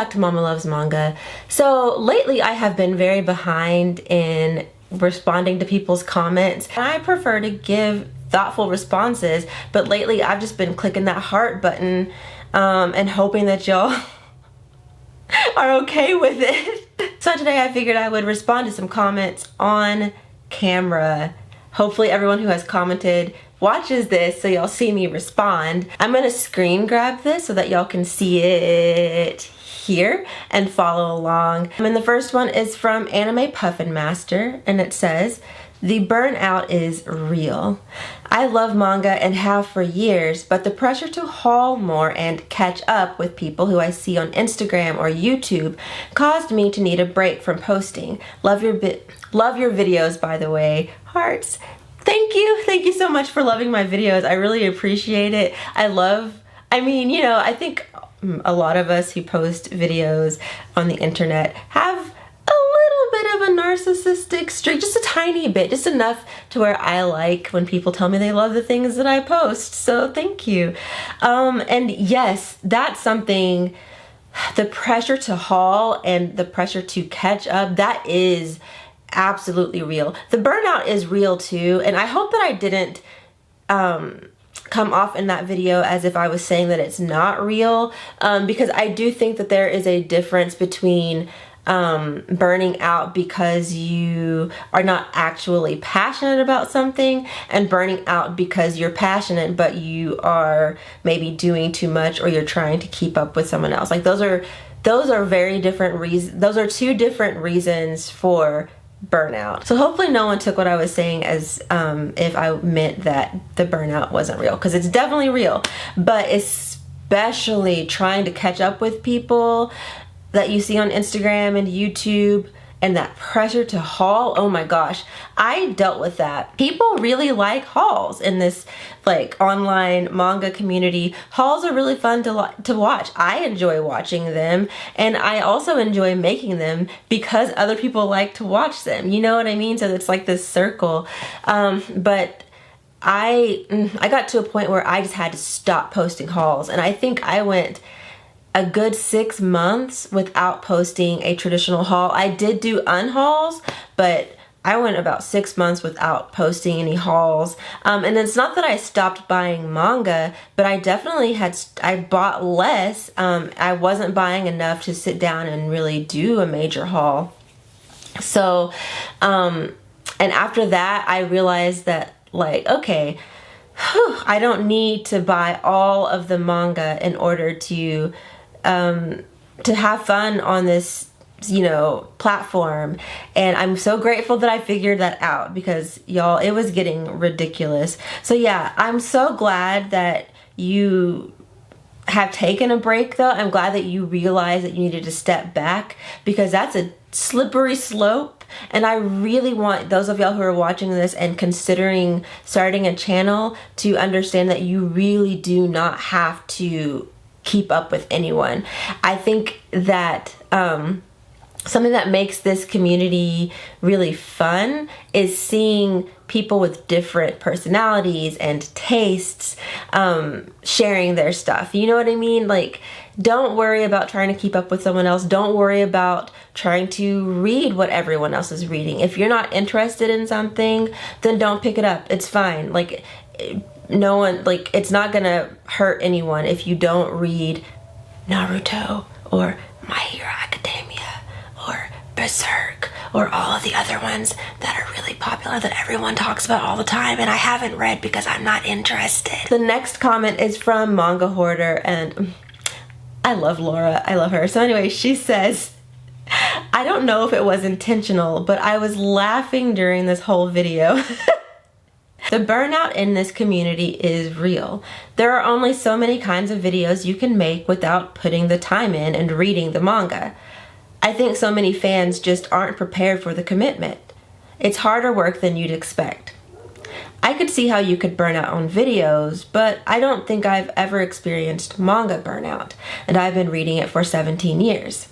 back to Mama Loves Manga. So lately I have been very behind in responding to people's comments. I prefer to give thoughtful responses, but lately I've just been clicking that heart button and hoping that y'all are okay with it. So today I figured I would respond to some comments on camera. Hopefully everyone who has commented watches this so y'all see me respond. I'm gonna screen grab this so that y'all can see it here and follow along. And the first one is from Anime Puffin Master, and it says, "The burnout is real. I love manga and have for years, but the pressure to haul more and catch up with people who I see on Instagram or YouTube caused me to need a break from posting. Love your videos, by the way. Hearts." Thank you so much for loving my videos. I really appreciate it. I mean, you know, I think a lot of us who post videos on the internet have a little bit of a narcissistic streak, just a tiny bit, just enough to where I like when people tell me they love the things that I post. So thank you. And yes, that's something, the pressure to haul and the pressure to catch up, that is absolutely real. The burnout is real too, and I hope that I didn't come off in that video as if I was saying that it's not real, because I do think that there is a difference between burning out because you are not actually passionate about something and burning out because you're passionate but you are maybe doing too much or you're trying to keep up with someone else. Like those are very different reasons. Those are two different reasons for burnout. So hopefully no one took what I was saying as if I meant that the burnout wasn't real, because it's definitely real. But especially trying to catch up with people that you see on Instagram and YouTube, and that pressure to haul, oh my gosh, I dealt with that. People really like hauls in this like online manga community. Hauls are really fun to watch. I enjoy watching them, and I also enjoy making them because other people like to watch them. You know what I mean? So it's like this circle. But I got to a point where I just had to stop posting hauls, and I think I went a good 6 months without posting a traditional haul. I did do unhauls, but I went about 6 months without posting any hauls. And it's not that I stopped buying manga, but I definitely I bought less. I wasn't buying enough to sit down and really do a major haul. So, and after that, I realized that, like, okay, I don't need to buy all of the manga in order to have fun on this, you know, platform. And I'm so grateful that I figured that out, because y'all, it was getting ridiculous. So yeah, I'm so glad that you have taken a break though. I'm glad that you realized that you needed to step back, because that's a slippery slope. And I really want those of y'all who are watching this and considering starting a channel to understand that you really do not have to keep up with anyone. I think that something that makes this community really fun is seeing people with different personalities and tastes sharing their stuff. You know what I mean? Like, don't worry about trying to keep up with someone else. Don't worry about trying to read what everyone else is reading. If you're not interested in something, then don't pick it up. It's fine. Like, no one, like, it's not gonna hurt anyone if you don't read Naruto or My Hero Academia or Berserk or all of the other ones that are really popular that everyone talks about all the time and I haven't read because I'm not interested. The next comment is from Manga Hoarder, and I love Laura. I love her. So anyway, she says, "I don't know if it was intentional, but I was laughing during this whole video." The burnout in this community is real. There are only so many kinds of videos you can make without putting the time in and reading the manga. I think so many fans just aren't prepared for the commitment. It's harder work than you'd expect. I could see how you could burn out on videos, but I don't think I've ever experienced manga burnout, and I've been reading it for 17 years.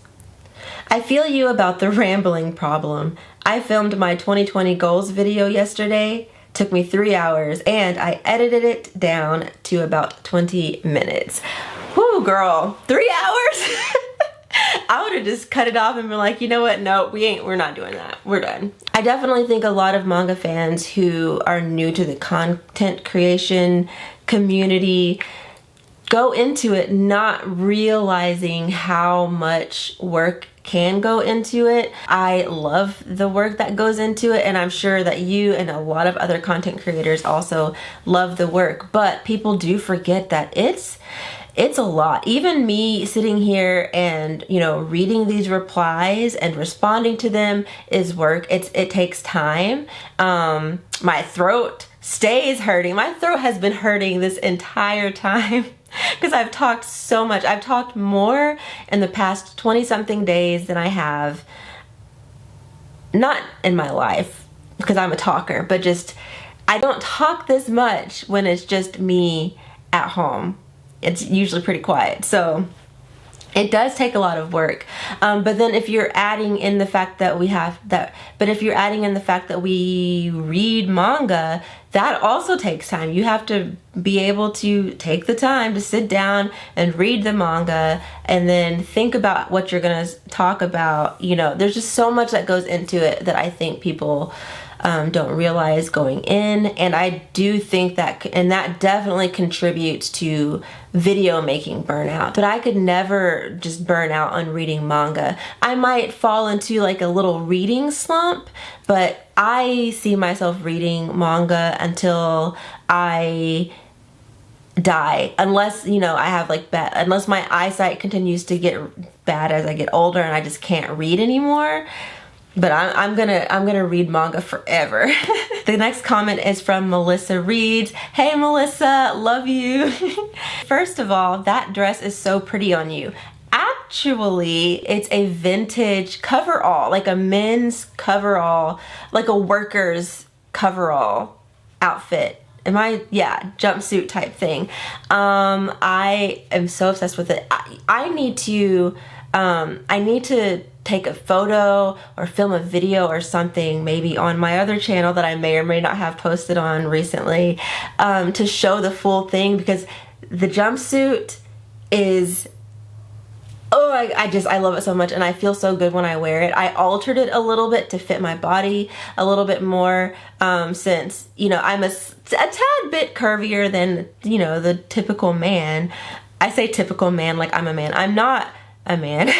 I feel you about the rambling problem. I filmed my 2020 goals video yesterday. Took me 3 hours, and I edited it down to about 20 minutes. Whoo, girl, 3 hours? I would have just cut it off and been like, you know what, no, we're not doing that, we're done. I definitely think a lot of manga fans who are new to the content creation community go into it not realizing how much work can go into it. I love the work that goes into it, and I'm sure that you and a lot of other content creators also love the work, but people do forget that it's a lot. Even me sitting here and, you know, reading these replies and responding to them is work. It takes time. My throat stays hurting. My throat has been hurting this entire time because I've talked so much. I've talked more in the past 20 something days than I have, not in my life because I'm a talker, but just I don't talk this much when it's just me at home. It's usually pretty quiet, so it does take a lot of work. But then if you're adding in the fact that we read manga, that also takes time. You have to be able to take the time to sit down and read the manga and then think about what you're gonna talk about. You know, there's just so much that goes into it that I think people don't realize going in, and I do think that, and that definitely contributes to video making burnout. But I could never just burn out on reading manga. I might fall into like a little reading slump, but I see myself reading manga until I die, unless, you know, I have like unless my eyesight continues to get bad as I get older and I just can't read anymore. But I'm gonna read manga forever. The next comment is from Melissa Reeds. Hey Melissa, love you. First of all, that dress is so pretty on you. Actually, it's a vintage coverall, like a men's coverall, like a worker's coverall outfit. Yeah, jumpsuit type thing. I am so obsessed with it. I need to take a photo or film a video or something, maybe on my other channel that I may or may not have posted on recently, to show the full thing, because the jumpsuit is, I love it so much, and I feel so good when I wear it. I altered it a little bit to fit my body a little bit more, since, you know, I'm a tad bit curvier than, you know, the typical man. I say typical man like I'm a man. I'm not a man.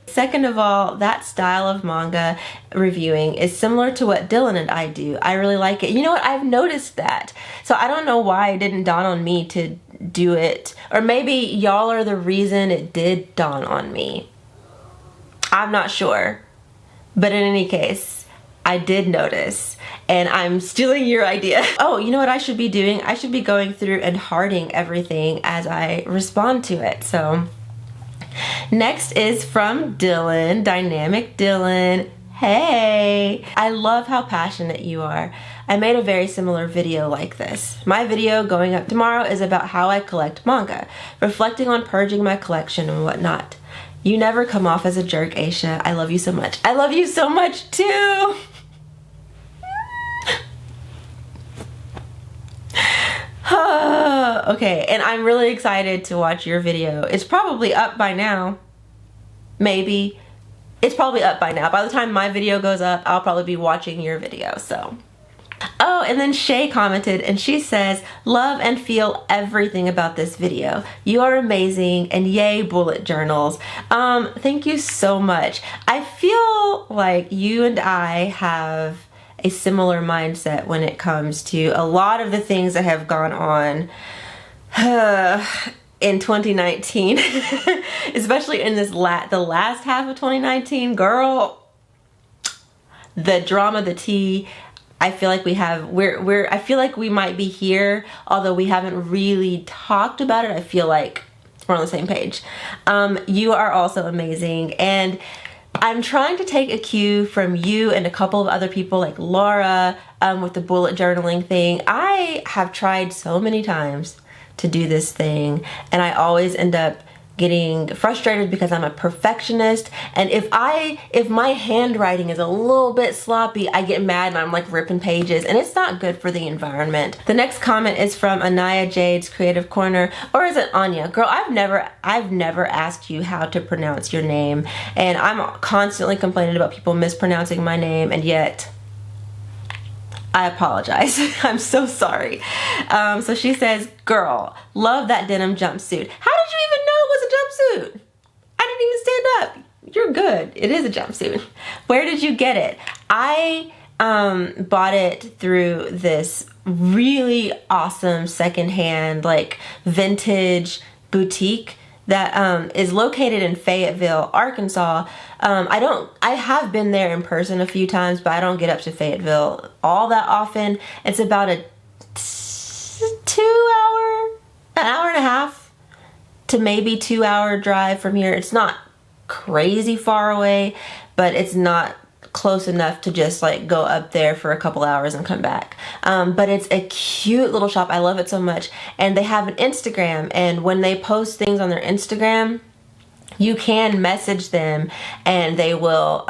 Second of all, that style of manga reviewing is similar to what Dylan and I do. I really like it. You know what? I've noticed that. So I don't know why it didn't dawn on me to do it. Or maybe y'all are the reason it did dawn on me. I'm not sure. But in any case, I did notice. And I'm stealing your idea. Oh, you know what I should be doing? I should be going through and hearting everything as I respond to it. So next is from Dylan, Dynamic Dylan. Hey, I love how passionate you are. I made a very similar video like this. My video going up tomorrow is about how I collect manga, reflecting on purging my collection and whatnot. You never come off as a jerk, Aisha. I love you so much. I love you so much too. Okay, and I'm really excited to watch your video. It's probably up by now. Maybe. It's probably up by now. By the time my video goes up, I'll probably be watching your video, so. Oh, and then Shay commented, and she says, love and feel everything about this video. You are amazing, and yay, bullet journals. Thank you so much. I feel like you and I have a similar mindset when it comes to a lot of the things that have gone on in 2019, especially in the last half of 2019. Girl, the drama, the tea. I feel like I feel like we might be here, although we haven't really talked about it. I feel like we're on the same page. You are also amazing, and I'm trying to take a cue from you and a couple of other people like Laura with the bullet journaling thing. I have tried so many times to do this thing, and I always end up getting frustrated because I'm a perfectionist, and if my handwriting is a little bit sloppy, I get mad and I'm like ripping pages, and it's not good for the environment. The next comment is from Anaya Jade's Creative Corner, or is it Anya? Girl, I've never asked you how to pronounce your name, and I'm constantly complaining about people mispronouncing my name, and yet I apologize. I'm so sorry. So she says, girl, love that denim jumpsuit. How did you even know it was a jumpsuit? I didn't even stand up. You're good. It is a jumpsuit. Where did you get it? I bought it through this really awesome secondhand, like vintage boutique that is located in Fayetteville, Arkansas. I have been there in person a few times, but I don't get up to Fayetteville all that often. It's about an hour and a half to maybe 2 hour drive from here. It's not crazy far away, but it's not close enough to just like go up there for a couple hours and come back. But it's a cute little shop. I love it so much. And they have an Instagram, and when they post things on their Instagram, you can message them and they will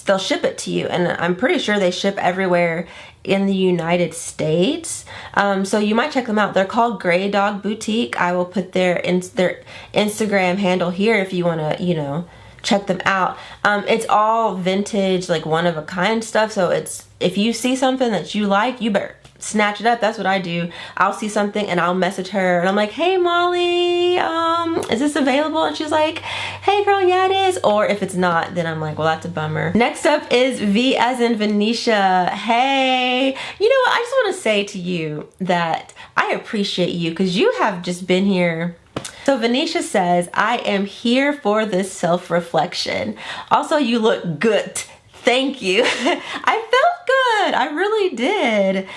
they'll ship it to you. And I'm pretty sure they ship everywhere in the United States. So you might check them out. They're called Grey Dog Boutique. I will put their Instagram handle here if you want to, you know, check them out. It's all vintage, like one of a kind stuff. So it's, if you see something that you like, you better snatch it up. That's what I do. I'll see something and I'll message her and I'm like, hey Molly, is this available? And she's like, hey girl, yeah it is. Or if it's not, then I'm like, well, that's a bummer. Next up is V as in Venetia. Hey, you know what? I just want to say to you that I appreciate you because you have just been here. So Venetia says, I am here for this self-reflection. Also, you look good. Thank you. I felt good. I really did.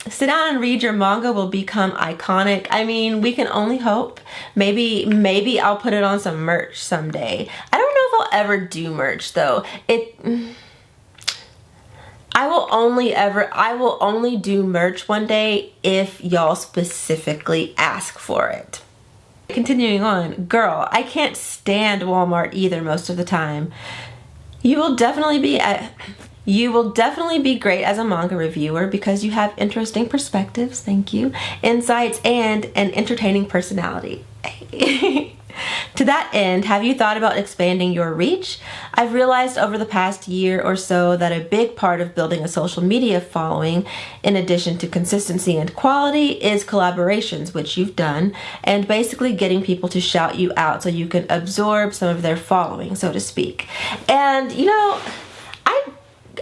Sit down and read your manga will become iconic. I mean, we can only hope. Maybe I'll put it on some merch someday. I don't know if I'll ever do merch though. I will only do merch one day if y'all specifically ask for it. Continuing on, girl, I can't stand Walmart either most of the time. You will definitely be great as a manga reviewer because you have interesting perspectives, thank you, insights, and an entertaining personality. To that end, have you thought about expanding your reach? I've realized over the past year or so that a big part of building a social media following, in addition to consistency and quality, is collaborations, which you've done, and basically getting people to shout you out so you can absorb some of their following, so to speak. And you know,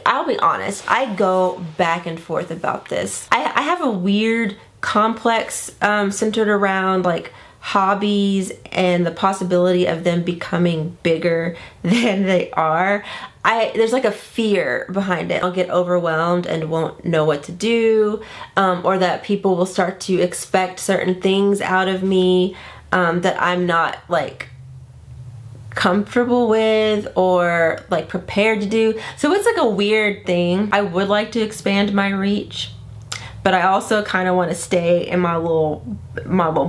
I'll be honest, I go back and forth about this. I have a weird complex centered around like hobbies and the possibility of them becoming bigger than they are. There's like a fear behind it. I'll get overwhelmed and won't know what to do, or that people will start to expect certain things out of me that I'm not like comfortable with or like prepared to do. So it's like a weird thing. I would like to expand my reach, but I also kind of want to stay in my little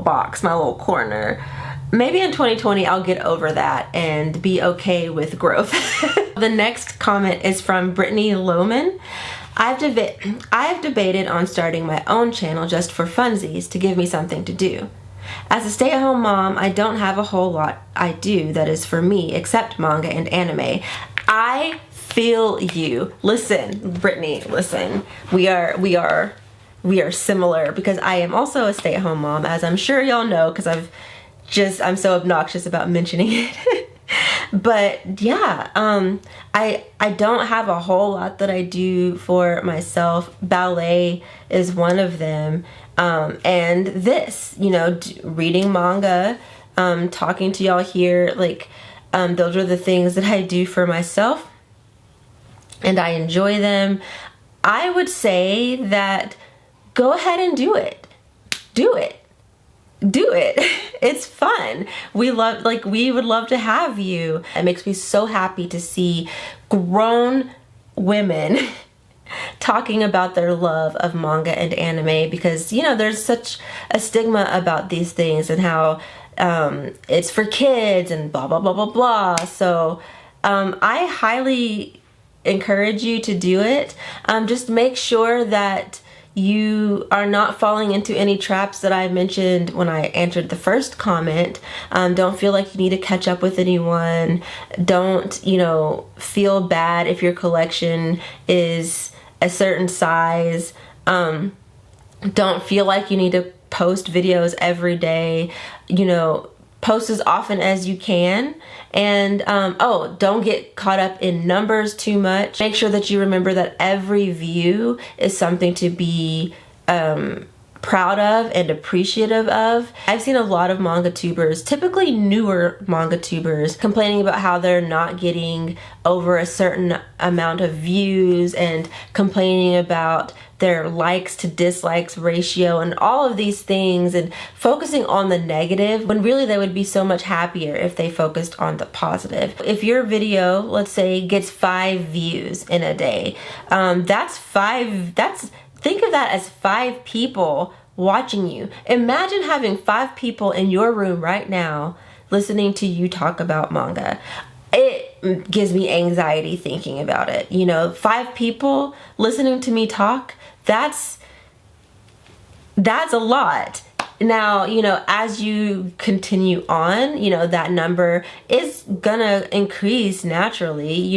box, my little corner. Maybe in 2020 I'll get over that and be okay with growth. The next comment is from Brittany Lohman. I've debated on starting my own channel just for funsies to give me something to do. As a stay-at-home mom, I don't have a whole lot I do that is for me except manga and anime. I feel you. Listen, Brittany, listen. We are similar because I am also a stay-at-home mom, as I'm sure y'all know because I'm so obnoxious about mentioning it. But yeah, I don't have a whole lot that I do for myself. Ballet is one of them. And this, you know, reading manga, talking to y'all here, like, those are the things that I do for myself and I enjoy them. I would say that go ahead and do it. Do it. It's fun. We would love to have you. It makes me so happy to see grown women talking about their love of manga and anime because, you know, there's such a stigma about these things and how it's for kids and blah, blah, blah, blah, blah. So I highly encourage you to do it. Just make sure that you are not falling into any traps that I mentioned when I answered the first comment. Don't feel like you need to catch up with anyone. Don't, feel bad if your collection is a certain size. Don't feel like you need to post videos every day. Post as often as you can. And don't get caught up in numbers too much. Make sure that you remember that every view is something to be proud of and appreciative of. I've seen a lot of manga tubers, typically newer manga tubers, complaining about how they're not getting over a certain amount of views and complaining about their likes to dislikes ratio and all of these things, and focusing on the negative when really they would be so much happier if they focused on the positive. If your video, let's say, gets 5 views in a day, think of that as 5 people watching you. Imagine having 5 people in your room right now listening to you talk about manga. It gives me anxiety thinking about it. 5 people listening to me talk, that's a lot. Now, as you continue on, that number is gonna increase naturally,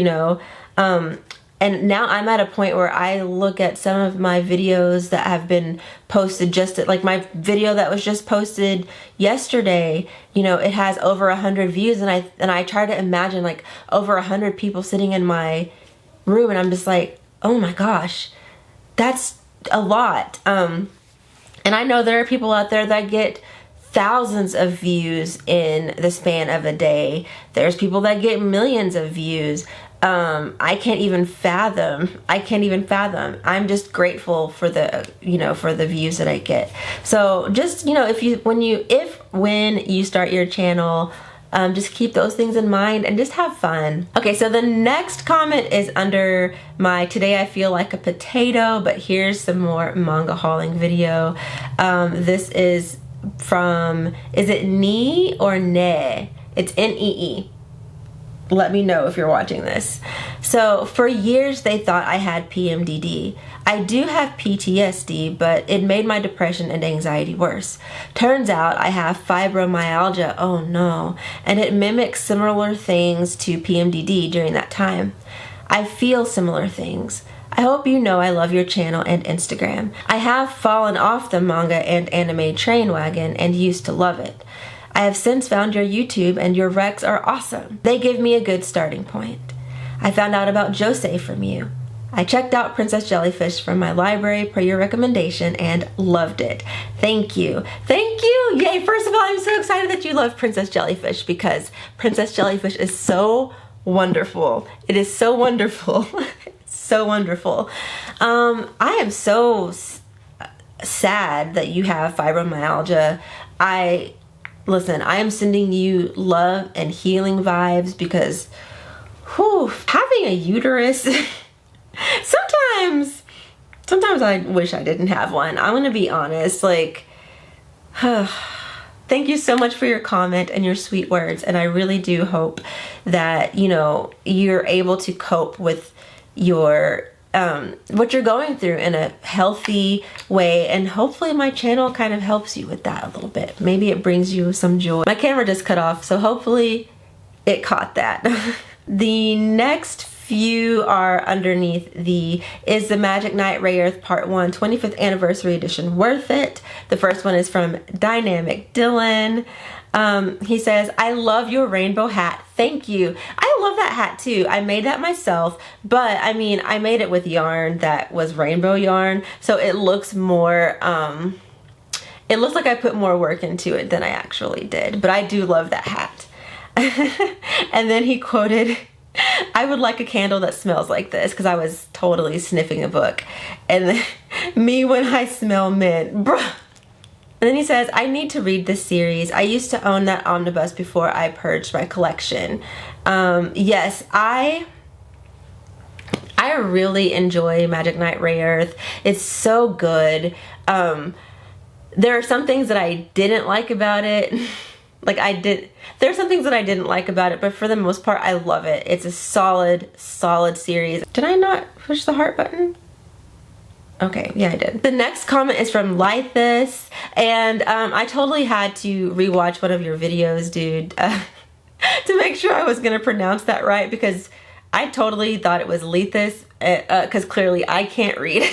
and now I'm at a point where I look at some of my videos that have been posted, like my video that was just posted yesterday, it has over 100 views, and I try to imagine like over 100 people sitting in my room, and I'm just like, oh my gosh, that's a lot. And I know there are people out there that get thousands of views in the span of a day. There's people that get millions of views. I can't even fathom. I'm just grateful for the, for the views that I get. So just, when you start your channel, just keep those things in mind and just have fun. Okay, so the next comment is under my "Today I Feel Like a Potato, but here's some more manga hauling" video. This is from, is it Nee or Ne? It's N-E-E. Let me know if you're watching this. So for years they thought I had PMDD. I do have PTSD, but it made my depression and anxiety worse. Turns out I have fibromyalgia, oh no, and it mimics similar things to PMDD during that time. I feel similar things. I hope you know I love your channel and Instagram. I have fallen off the manga and anime train wagon and used to love it. I have since found your YouTube and your recs are awesome. They give me a good starting point. I found out about Josei from you. I checked out Princess Jellyfish from my library per your recommendation and loved it. Thank you. Thank you. Yay. First of all, I'm so excited that you love Princess Jellyfish because Princess Jellyfish is so wonderful. It is so wonderful. So wonderful. I am so sad that you have fibromyalgia. Listen, I am sending you love and healing vibes because having a uterus, sometimes I wish I didn't have one. I'm gonna be honest, thank you so much for your comment and your sweet words, and I really do hope that, you're able to cope with your what you're going through in a healthy way, and hopefully my channel kind of helps you with that a little bit. Maybe it brings you some joy. My camera just cut off, so hopefully it caught that. The next few are underneath the "Is the Magic Knight Rayearth Part 1 25th Anniversary Edition worth it?" The first one is from Dynamic Dylan. He says, "I love your rainbow hat. Thank you." I love that hat too. I made that myself, but I made it with yarn that was rainbow yarn, so it looks more, it looks like I put more work into it than I actually did, but I do love that hat. And then he quoted, "I would like a candle that smells like this," because I was totally sniffing a book. And then, "Me when I smell mint, bruh." And then he says, "I need to read this series. I used to own that omnibus before I purged my collection." Yes, I really enjoy Magic Knight Rayearth. It's so good. There are some things that I didn't like about it. Like there's some things that I didn't like about it, but for the most part, I love it. It's a solid series. Did I not push the heart button? Okay, yeah, I did. The next comment is from Lythus, and I totally had to rewatch one of your videos, dude, to make sure I was gonna pronounce that right, because I totally thought it was Lythus, because clearly I can't read.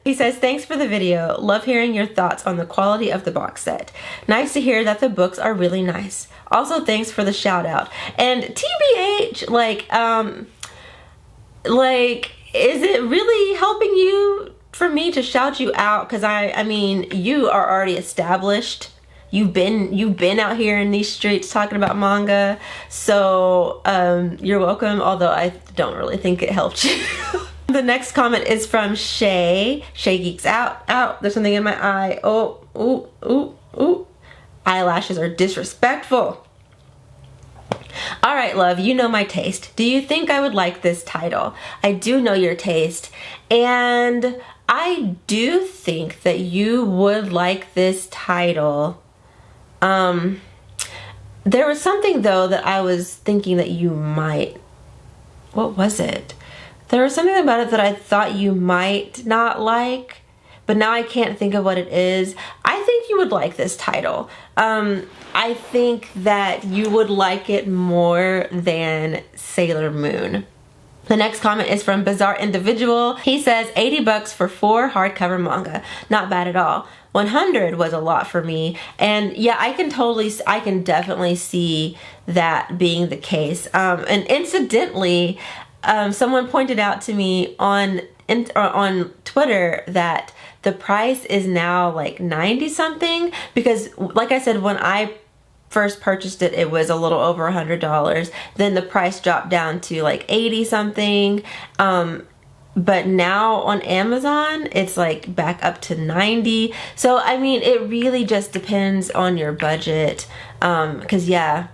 He says, thanks for the video. Love hearing your thoughts on the quality of the box set. Nice to hear that the books are really nice. Also, thanks for the shout out. And TBH, is it really helping you for me to shout you out? Because I mean, you are already established. You've been out here in these streets talking about manga. So you're welcome, although I don't really think it helped you. The next comment is from Shay. Shay Geeks Out. There's something in my eye. Oh, ooh, ooh, ooh. Eyelashes are disrespectful. All right, love, you know my taste. Do you think I would like this title? I do know your taste. And I do think that you would like this title. There was something though that I was thinking that you might. What was it? There was something about it that I thought you might not like, but now I can't think of what it is. I think you would like this title. I think that you would like it more than Sailor Moon. The next comment is from Bizarre Individual. He says, 80 bucks for 4 hardcover manga. Not bad at all. 100 was a lot for me. And yeah, I can definitely see that being the case. And incidentally, someone pointed out to me on Twitter that the price is now like 90 something, because like I said, when I first purchased it, it was a little over $100. Then the price dropped down to like 80 something. But now on Amazon, it's like back up to 90. So I mean, it really just depends on your budget. 'Cause yeah.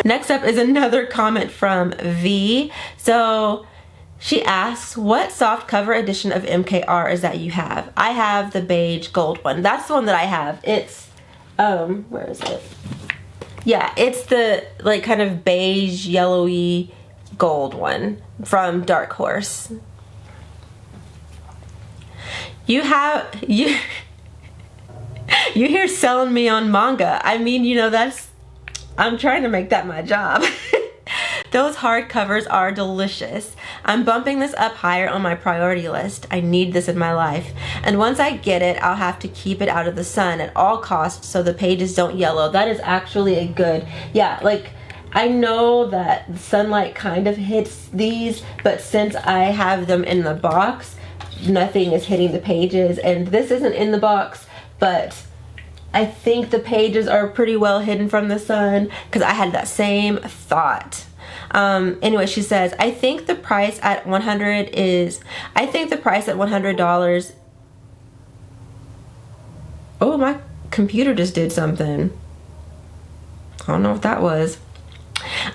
Next up is another comment from V. So she asks, what soft cover edition of MKR is that you have? I have the beige gold one. That's the one that I have. It's, where is it? Yeah, it's the like kind of beige, yellowy gold one from Dark Horse. You here selling me on manga. I mean, you know, I'm trying to make that my job. Those hardcovers are delicious. I'm bumping this up higher on my priority list. I need this in my life. And once I get it, I'll have to keep it out of the sun at all costs so the pages don't yellow. That is actually a good, yeah, like I know that sunlight kind of hits these, but since I have them in the box, nothing is hitting the pages. And this isn't in the box, but I think the pages are pretty well hidden from the sun, because I had that same thought. Anyway, she says, I think the price at $100. Oh, my computer just did something. I don't know what that was.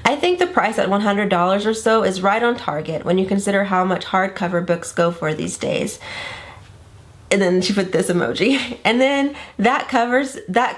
I think the price at $100 or so is right on target when you consider how much hardcover books go for these days. And then she put this emoji. And then that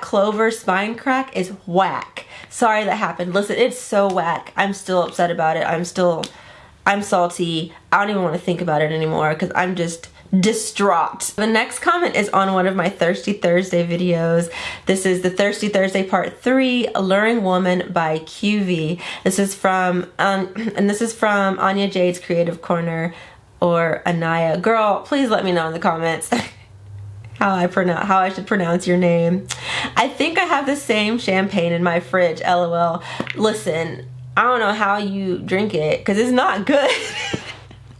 Clover spine crack is whack. Sorry that happened. Listen, it's so whack. I'm still upset about it. I'm salty. I don't even want to think about it anymore because I'm just distraught. The next comment is on one of my Thirsty Thursday videos. This is the Thirsty Thursday Part 3, Alluring Woman by QV. This is from Anya Jade's Creative Corner, or Anaya. Girl, please let me know in the comments how I should pronounce your name. I think I have the same champagne in my fridge, LOL. Listen, I don't know how you drink it because it's not good.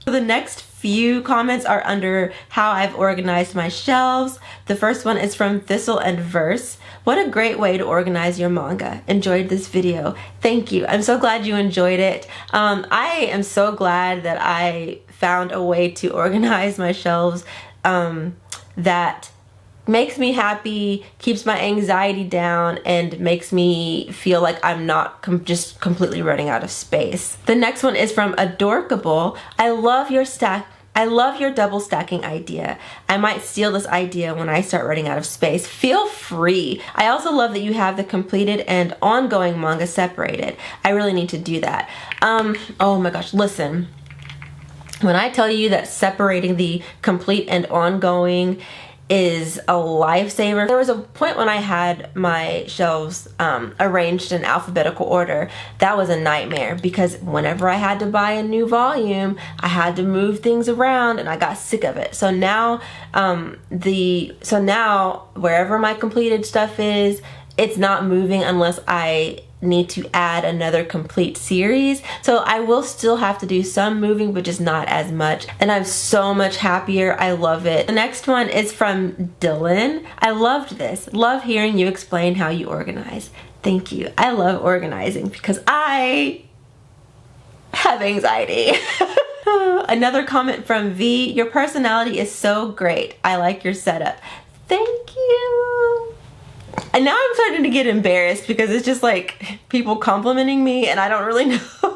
The next few comments are under how I've organized my shelves. The first one is from Thistle and Verse. What a great way to organize your manga. Enjoyed this video. Thank you. I'm so glad you enjoyed it. I am so glad that I found a way to organize my shelves that makes me happy, keeps my anxiety down, and makes me feel like I'm not just completely running out of space. The next one is from Adorkable. I love your stack. I love your double stacking idea. I might steal this idea when I start running out of space. Feel free. I also love that you have the completed and ongoing manga separated. I really need to do that. Oh my gosh, listen. When I tell you that separating the complete and ongoing is a lifesaver. There was a point when I had my shelves arranged in alphabetical order. That was a nightmare because whenever I had to buy a new volume, I had to move things around and I got sick of it. So now wherever my completed stuff is, it's not moving unless I need to add another complete series. So I will still have to do some moving, but just not as much. And I'm so much happier. I love it. The next one is from Dylan. I loved this. Love hearing you explain how you organize. Thank you. I love organizing because I have anxiety. Another comment from V. Your personality is so great. I like your setup. Thank you. And now I'm starting to get embarrassed because it's just like people complimenting me and I don't really know. I don't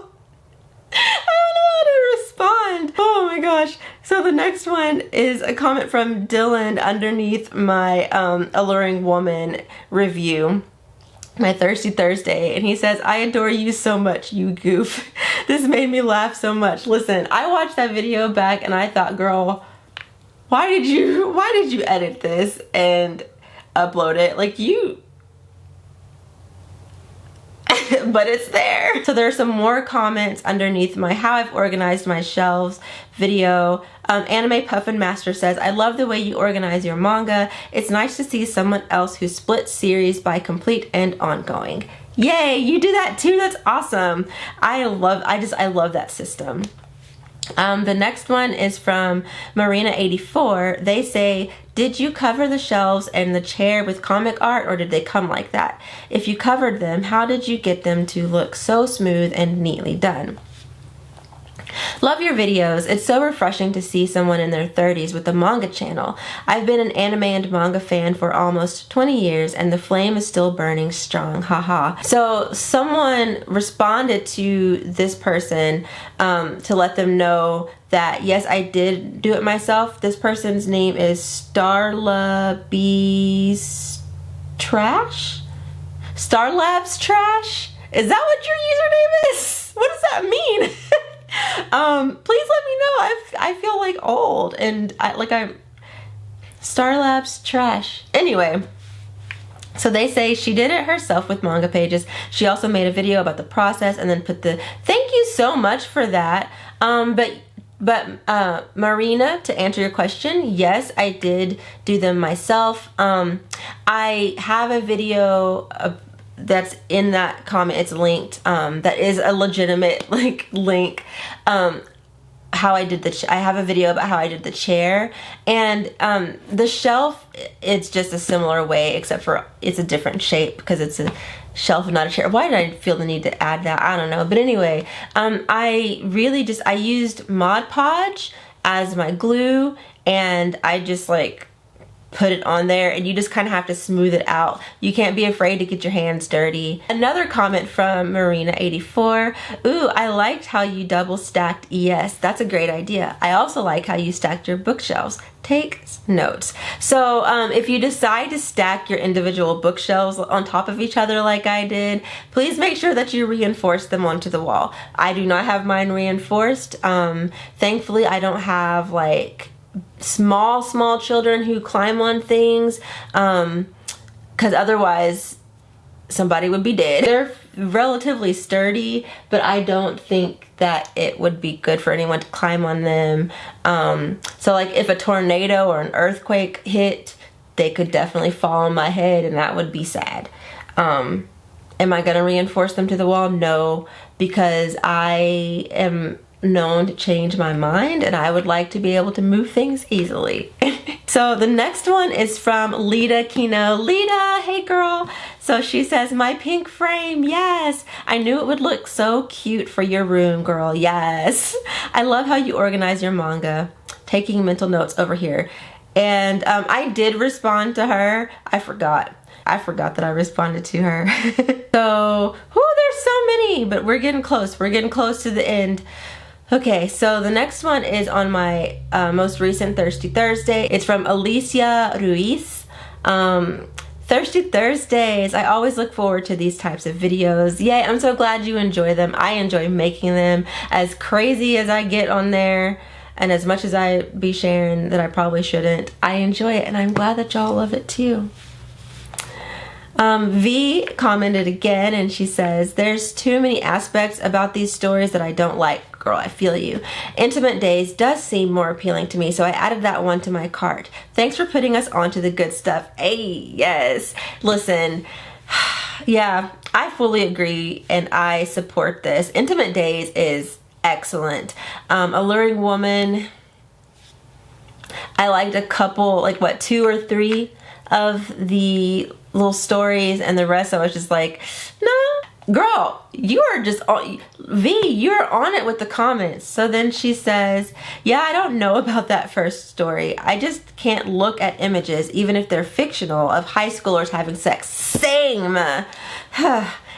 know how to respond. Oh my gosh. So the next one is a comment from Dylan underneath my Alluring Woman review. My Thirsty Thursday, and he says, I adore you so much, you goof. This made me laugh so much. Listen, I watched that video back and I thought, girl, why did you edit this and upload it? Like, you but it's there. So there are some more comments underneath my how I've organized my shelves video. Anime Puffin Master says, I love the way you organize your manga. It's nice to see someone else who splits series by complete and ongoing. Yay, you do that too? That's awesome. I love that system. The next one is from Marina84. They say, did you cover the shelves and the chair with comic art, or did they come like that? If you covered them, how did you get them to look so smooth and neatly done? Love your videos. It's so refreshing to see someone in their 30s with a manga channel. I've been an anime and manga fan for almost 20 years and the flame is still burning strong. Haha. So someone responded to this person to let them know that yes, I did do it myself. This person's name is Starlabs Trash? Starlabs Trash? Is that what your username is? What does that mean? Please let me know. I feel like old and I'm Starlabs Trash. Anyway, so they say she did it herself with manga pages. She also made a video about the process and then put the thank you so much for that. But Marina, to answer your question, yes, I did do them myself. I have a video that's in that comment. It's linked. That is a legitimate link. How I did I have a video about how I did the chair, and the shelf, it's just a similar way except for it's a different shape because it's a shelf and not a chair. Why did I feel the need to add that? I don't know. But anyway, I used Mod Podge as my glue, and I just put it on there, and you just kind of have to smooth it out. You can't be afraid to get your hands dirty. Another comment from Marina84. Ooh, I liked how you double stacked ES. That's a great idea. I also like how you stacked your bookshelves. Take notes. So if you decide to stack your individual bookshelves on top of each other like I did, please make sure that you reinforce them onto the wall. I do not have mine reinforced. Thankfully, I don't have small children who climb on things, because otherwise somebody would be dead. They're relatively sturdy, but I don't think that it would be good for anyone to climb on them. So if a tornado or an earthquake hit, they could definitely fall on my head and that would be sad. Am I gonna reinforce them to the wall? No, because I am known to change my mind and I would like to be able to move things easily. So the next one is from Lita Kino. Lita, hey girl. So she says, my pink frame, yes. I knew it would look so cute for your room, girl, yes. I love how you organize your manga. Taking mental notes over here. And I did respond to her. I forgot that I responded to her. So, there's so many, but we're getting close. We're getting close to the end. Okay, so the next one is on my most recent Thirsty Thursday. It's from Alicia Ruiz. Thirsty Thursdays, I always look forward to these types of videos. Yay, I'm so glad you enjoy them. I enjoy making them. As crazy as I get on there, and as much as I be sharing that I probably shouldn't, I enjoy it, and I'm glad that y'all love it too. V commented again, and she says, there's too many aspects about these stories that I don't like. Girl, I feel you. Intimate Days does seem more appealing to me, so I added that one to my cart. Thanks for putting us on to the good stuff. Hey, yes. Listen, yeah, I fully agree, and I support this. Intimate Days is excellent. Alluring Woman, I liked a couple, like what, 2 or 3 of the little stories, and the rest I was just like, no, girl, you are just V, you're on it with the comments. So then she says, yeah, I don't know about that first story. I just can't look at images, even if they're fictional, of high schoolers having sex. Same.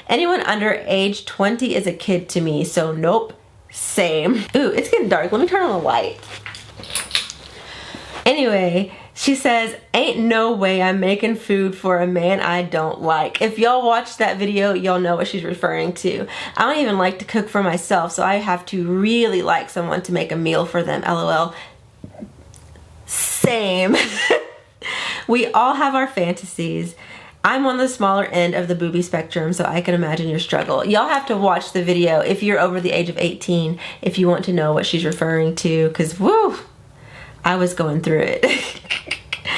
Anyone under age 20 is a kid to me, so nope. Same. Ooh, it's getting dark. Let me turn on the light. Anyway, she says, ain't no way I'm making food for a man I don't like. If y'all watch that video, y'all know what she's referring to. I don't even like to cook for myself, so I have to really like someone to make a meal for them. LOL. Same. We all have our fantasies. I'm on the smaller end of the boobie spectrum, so I can imagine your struggle. Y'all have to watch the video if you're over the age of 18 if you want to know what she's referring to, because woo, I was going through it.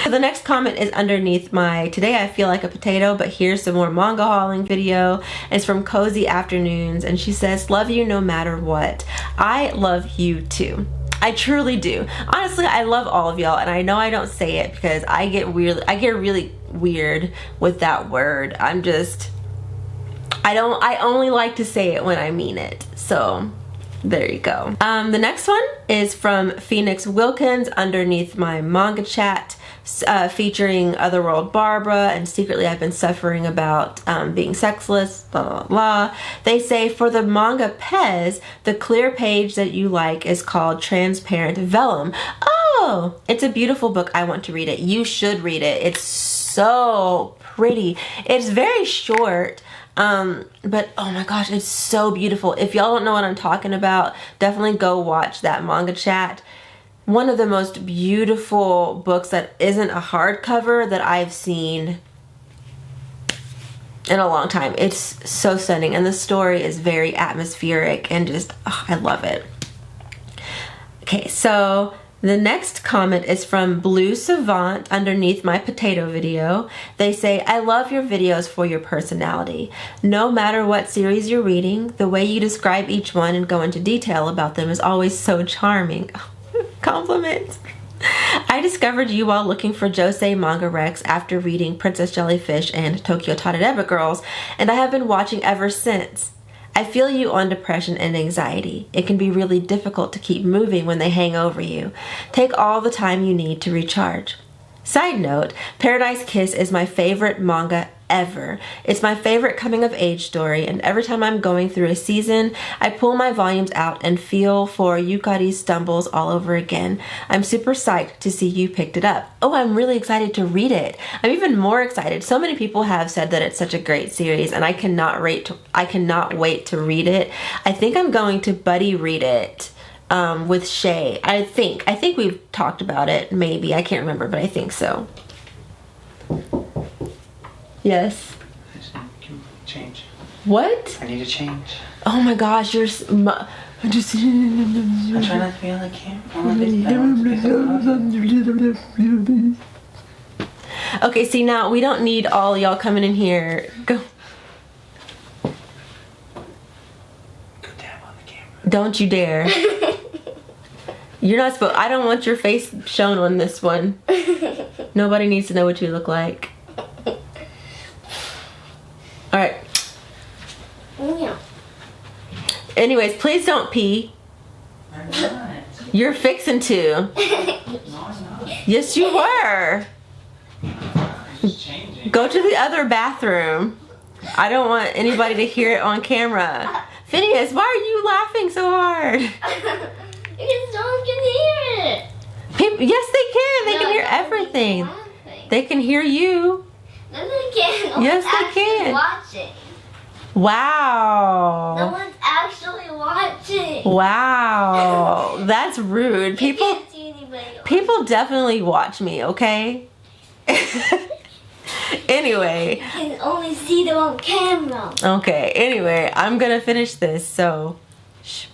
So the next comment is underneath my today I feel like a potato, but here's some more manga hauling video. It's from Cozy Afternoons, and she says, love you no matter what. I love you too. I truly do. Honestly, I love all of y'all, and I know I don't say it because I get really weird with that word. I only like to say it when I mean it. So there you go. The next one is from Phoenix Wilkins underneath my manga chat, featuring Otherworld Barbara and Secretly I've Been Suffering About Being Sexless, blah, blah, blah. They say, for the manga Pez, the clear page that you like is called Transparent Vellum. Oh, it's a beautiful book. I want to read it. You should read it. It's so pretty. It's very short, but oh my gosh, it's so beautiful. If y'all don't know what I'm talking about, definitely go watch that manga chat. One of the most beautiful books that isn't a hardcover that I've seen in a long time. It's so stunning, and the story is very atmospheric and just, oh, I love it. Okay, so the next comment is from Blue Savant underneath my potato video. They say, I love your videos for your personality. No matter what series you're reading, the way you describe each one and go into detail about them is always so charming. Compliment. I discovered you while looking for Josei Manga Rex after reading Princess Jellyfish and Tokyo Tadadeba Girls, and I have been watching ever since. I feel you on depression and anxiety. It can be really difficult to keep moving when they hang over you. Take all the time you need to recharge. Side note, Paradise Kiss is my favorite manga ever. It's my favorite coming of age story, and every time I'm going through a season, I pull my volumes out and feel for Yukari's stumbles all over again. I'm super psyched to see you picked it up. Oh, I'm really excited to read it. I'm even more excited. So many people have said that it's such a great series, and I cannot wait to read it. I think I'm going to buddy read it with Shay. I think we've talked about it, maybe. I can't remember, but I think so. Yes. Change. What? I need to change. Oh my gosh, you're just. I'm trying not to be on the camera. Okay, see, now we don't need all y'all coming in here. Go. Go dab on the camera. Don't you dare. You're not supposed. I don't want your face shown on this one. Nobody needs to know what you look like. All right. Yeah. Anyways, please don't pee. I'm not. You're fixing to. No, I'm not. Yes, you were. It's changing. Go to the other bathroom. I don't want anybody to hear it on camera. Phineas, why are you laughing so hard? Because no one can hear it. Yes, they can. They No, can hear no one everything. laughing. They can hear you. No, they can't. No Yes, one's they actually can. watching. Wow. No one's actually watching. Wow. That's rude. You People can't see anybody. people definitely watch me, okay? Anyway. You can only see them on camera. Okay, anyway, I'm gonna finish this, so shh.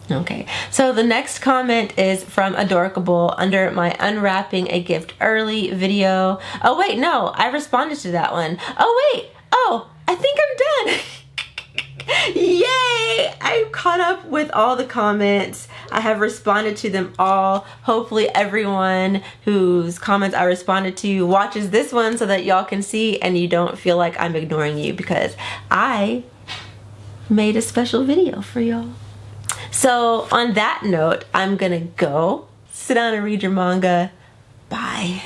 Okay, so the next comment is from Adorkable under my unwrapping a gift early video. Oh wait, no, I responded to that one. Oh wait, oh, I think I'm done. Yay! I caught up with all the comments. I have responded to them all. Hopefully everyone whose comments I responded to watches this one so that y'all can see and you don't feel like I'm ignoring you, because I made a special video for y'all. So on that note, I'm gonna go sit down and read your manga. Bye.